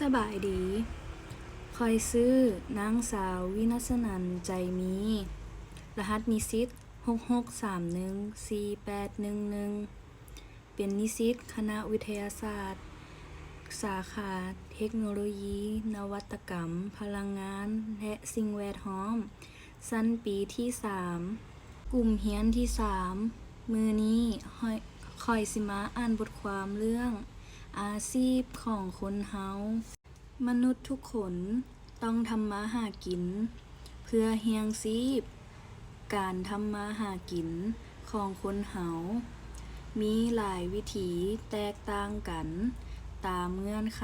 สบายดีคอยซื้อนางสาววินัสนันท์ใจมี รหัสนิสิต66314811เป็นนิสิตคณะวิทยาศาสตร์ สาขาเทคโนโลยี นวัตกรรม พลังงาน และสิ่งแวดล้อม ชั้นปีที่ 3 กลุ่มเรียนที่ 3 มื้อนี้ข้อยสิมาอ่านบทความเรื่องอาชีพของคนเฮามนุษย์ทุกคนต้องทำมาหากินเพื่อเลี้ยงชีพการทำมาหากินของคนเฮามีหลายวิถีแตกต่างกันตามเงื่อนไข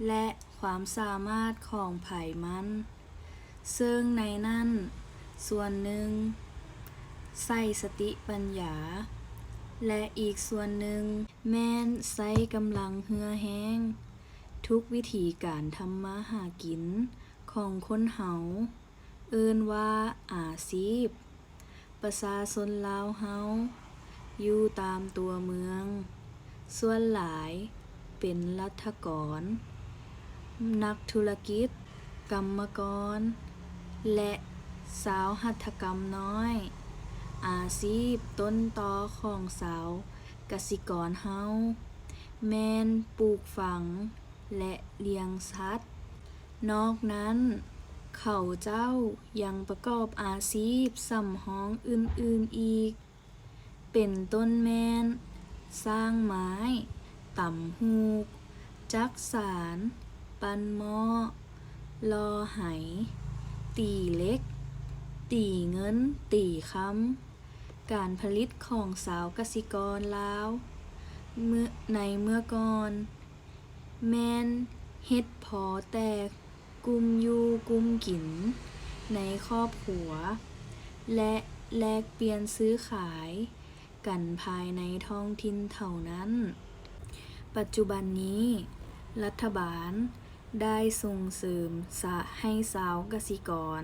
และความสามารถของไผมันซึ่งในนั้นส่วนหนึ่งใช้สติปัญญาและอีกส่วนหนึ่งแม่นใช้กำลังเหือแรงทุกวิธีการทำมาหากินของคนเฮาเอิ้นว่าอาชีพประชาชนลาวเฮาอยู่ตามตัวเมืองส่วนหลายเป็นรัฐกรนักธุรกิจกรรมกรและชาวหัตถกรรมน้อยอาชีพต้นตอของชาวกสิกรเฮาแม่นปลูกฝังและเลี้ยงสัตว์นอกนั้นเขาเจ้ายังประกอบอาชีพสำรองอื่นๆอีกเป็นต้นแม่นสร้างไม้ตำฮูกจักสานปั้นหม้อลอไหตีเหล็กตีเงินตีคำการผลิตของชาวกสิกรลาวเมื่อก่อนแม่นเฮ็ดพอแต่กลุ่มอยู่กลุ่มกินในครอบครัวและแลกเปลี่ยนซื้อขายกันภายในท้องถิ่นเท่านั้นปัจจุบันนี้รัฐบาลได้ส่งเสริมให้ชาวกสิกร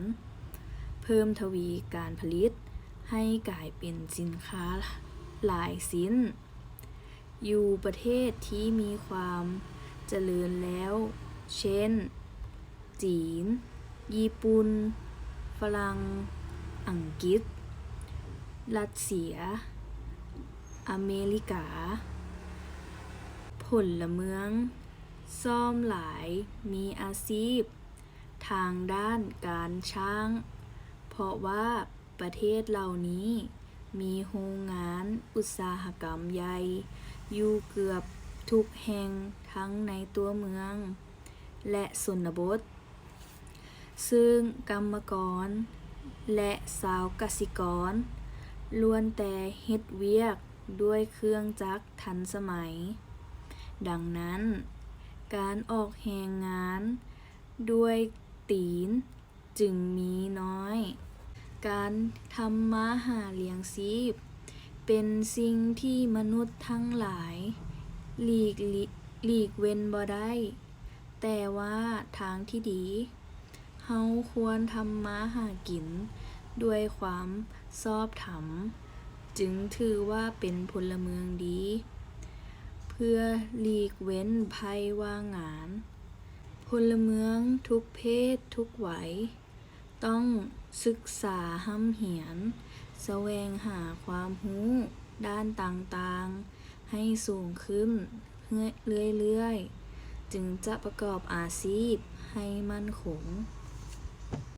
เพิ่มทวีการผลิตให้กลายเป็นสินค้าหลายชิ้นอยู่ประเทศที่มีความเจริญแล้วเช่นจีนญี่ปุ่นฝรั่งอังกฤษรัสเซียอเมริกาพลเมืองซ่อมหลายมีอาชีพทางด้านการช่างเพราะว่าประเทศเหล่านี้มีโรงงานอุตสาหกรรมใหญ่อยู่เกือบทุกแห่งทั้งในตัวเมืองและชนบทซึ่งกรรมกรและชาวกสิกรล้วนแต่เฮ็ดเวียกด้วยเครื่องจักรทันสมัยดังนั้นการออกแรงงานด้วยตีนจึงมีน้อยการทำมาหาเลี้ยงชีพเป็นสิ่งที่มนุษย์ทั้งหลายหลีกเว้นบ่ได้แต่ว่าทางที่ดีเฮาควรทำมาหากินด้วยความชอบธรรมจึงถือว่าเป็นพลเมืองดีเพื่อหลีกเว้นภัยว่างงานพลเมืองทุกเพศทุกวัยต้องศึกษาร่ำเรียนแสวงหาความรู้ด้านต่างๆให้สูงขึ้นเรื่อยๆจึงจะประกอบอาชีพให้มั่นคง